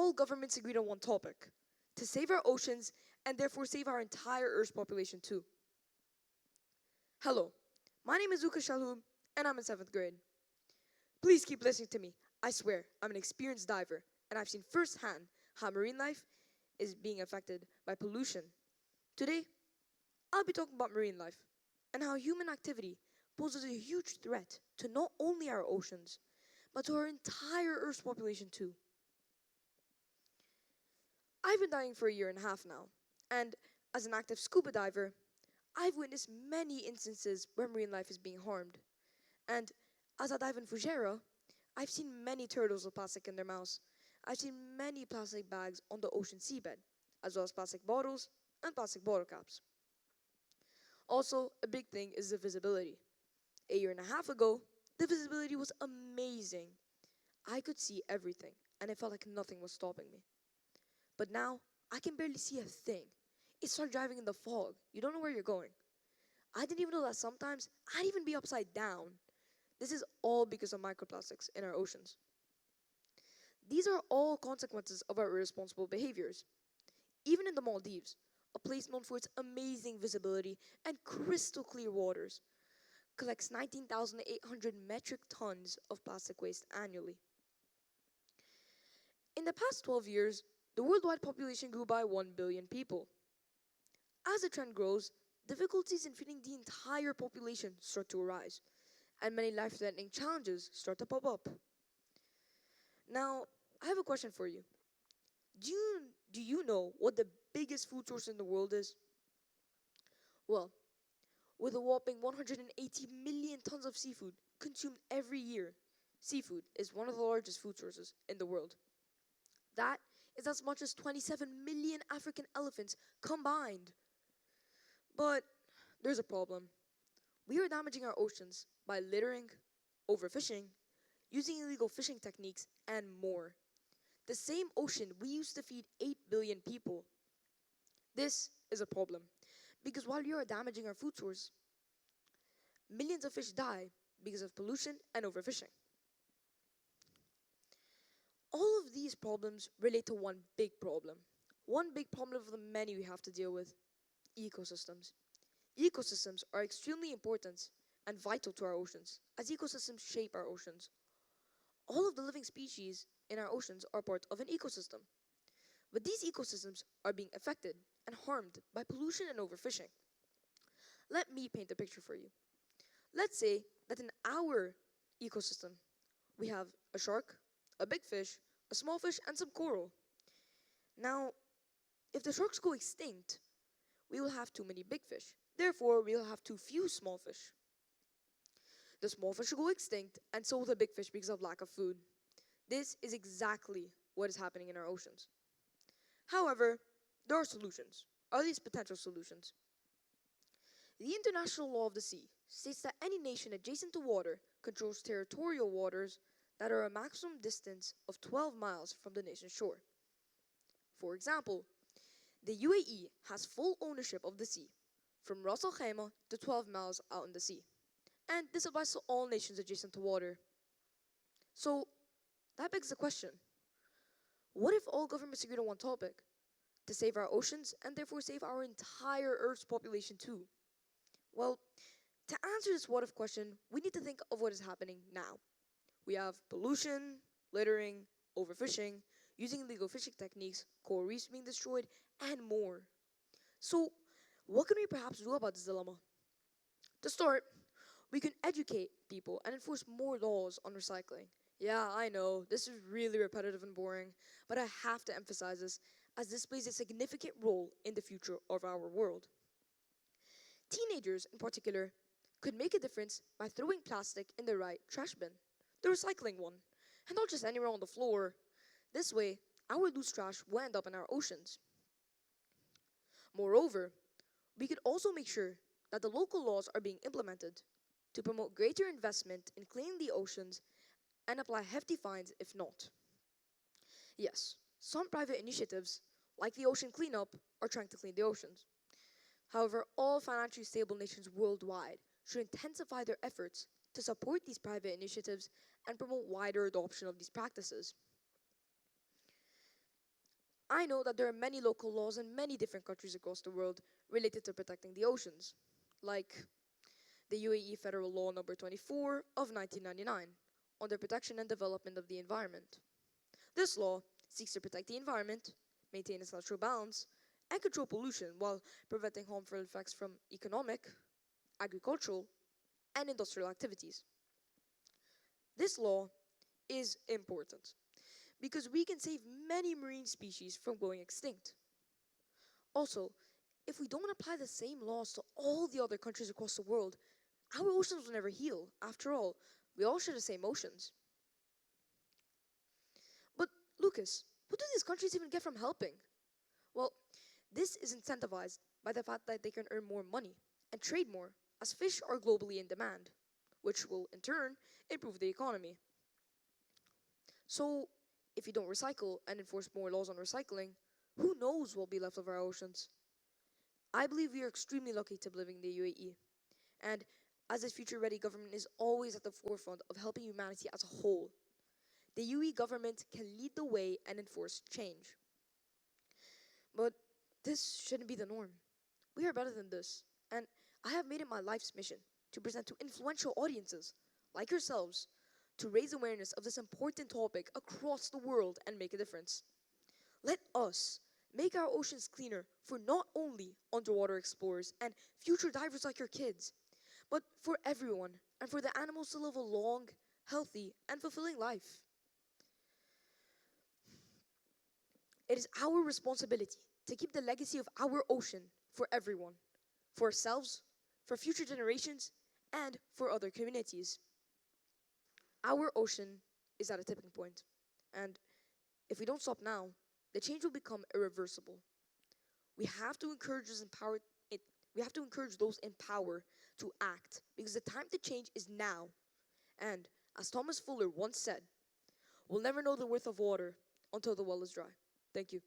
all governments agreed on one topic: to save our oceans and therefore save our entire Earth's population too. Hello, my name is Chalhoub and I'm in 7th grade. Please keep listening to me. I swear, I'm an experienced diver and I've seen firsthand how marine life is being affected by pollution. Today, I'll be talking about marine life and how human activity poses a huge threat to not only our oceans, but to our entire Earth's population too. I've been diving for a year and a half now, and as an active scuba diver, I've witnessed many instances where marine life is being harmed. And as I dive in Fujairah, I've seen many turtles with plastic in their mouths. I've seen many plastic bags on the ocean seabed, as well as plastic bottles and plastic bottle caps. Also, a big thing is the visibility. A year and a half ago, the visibility was amazing. I could see everything, and it felt like nothing was stopping me. But now, I can barely see a thing. It's like driving in the fog. You don't know where you're going. I didn't even know that sometimes I'd even be upside down. This is all because of microplastics in our oceans. These are all consequences of our irresponsible behaviors. Even in the Maldives, a place known for its amazing visibility and crystal clear waters, collects 19,800 metric tons of plastic waste annually. In the past 12 years, the worldwide population grew by 1 billion people. As the trend grows, difficulties in feeding the entire population start to arise, and many life-threatening challenges start to pop up. Now, I have a question for you. Do you know what the biggest food source in the world is? Well, with a whopping 180 million tons of seafood consumed every year, seafood is one of the largest food sources in the world. That is as much as 27 million African elephants combined. But there's a problem. We are damaging our oceans by littering, overfishing, using illegal fishing techniques, and more. The same ocean we used to feed 8 billion people. This is a problem because while we are damaging our food source, millions of fish die because of pollution and overfishing. All of these problems relate to one big problem. One big problem of the many we have to deal with: ecosystems. Ecosystems are extremely important and vital to our oceans, as ecosystems shape our oceans. All of the living species in our oceans are part of an ecosystem. But these ecosystems are being affected and harmed by pollution and overfishing. Let me paint a picture for you. Let's say that in our ecosystem, we have a shark, a big fish, a small fish, and some coral. Now, if the sharks go extinct, we will have too many big fish. Therefore, we will have too few small fish. The small fish will go extinct, and so will the big fish because of lack of food. This is exactly what is happening in our oceans. However, there are solutions, or at least potential solutions. The International Law of the Sea states that any nation adjacent to water controls territorial waters that are a maximum distance of 12 miles from the nation's shore. For example, the UAE has full ownership of the sea, from Ras Al Khaimah to 12 miles out in the sea. And this applies to all nations adjacent to water. So, that begs the question, what if all governments agreed on one topic? To save our oceans and therefore save our entire Earth's population too? Well, to answer this what if question, we need to think of what is happening now. We have pollution, littering, overfishing, using illegal fishing techniques, coral reefs being destroyed, and more. So, what can we perhaps do about this dilemma? To start, we can educate people and enforce more laws on recycling. Yeah, I know, this is really repetitive and boring, but I have to emphasize this as this plays a significant role in the future of our world. Teenagers, in particular, could make a difference by throwing plastic in the right trash bin, the recycling one, and not just anywhere on the floor. This way, our loose trash will end up in our oceans. Moreover, we could also make sure that the local laws are being implemented to promote greater investment in cleaning the oceans and apply hefty fines if not. Yes, some private initiatives, like the Ocean Cleanup, are trying to clean the oceans. However, all financially stable nations worldwide should intensify their efforts to support these private initiatives and promote wider adoption of these practices. I know that there are many local laws in many different countries across the world related to protecting the oceans, like the UAE Federal Law Number 24 of 1999 on the protection and development of the environment. This law seeks to protect the environment, maintain its natural balance, and control pollution while preventing harmful effects from economic, agricultural, and industrial activities. This law is important because we can save many marine species from going extinct. Also, if we don't apply the same laws to all the other countries across the world, our oceans will never heal. After all, we all share the same oceans. But, Lucas, what do these countries even get from helping? Well, this is incentivized by the fact that they can earn more money and trade more, as fish are globally in demand, which will, in turn, improve the economy. So, if you don't recycle and enforce more laws on recycling, who knows what will be left of our oceans? I believe we are extremely lucky to be living in the UAE, and as a future ready government is always at the forefront of helping humanity as a whole. The UAE government can lead the way and enforce change. But this shouldn't be the norm. We are better than this, and I have made it my life's mission to present to influential audiences, like yourselves, to raise awareness of this important topic across the world and make a difference. Let us make our oceans cleaner for not only underwater explorers and future divers like your kids, but for everyone and for the animals to live a long, healthy, and fulfilling life. It is our responsibility to keep the legacy of our ocean for everyone, for ourselves, for future generations, and for other communities. Our ocean is at a tipping point, and if we don't stop now, the change will become irreversible. We have to encourage those empowered it, we have to encourage those in power to act because the time to change is now. And as Thomas Fuller once said, we'll never know the worth of water until the well is dry. Thank you.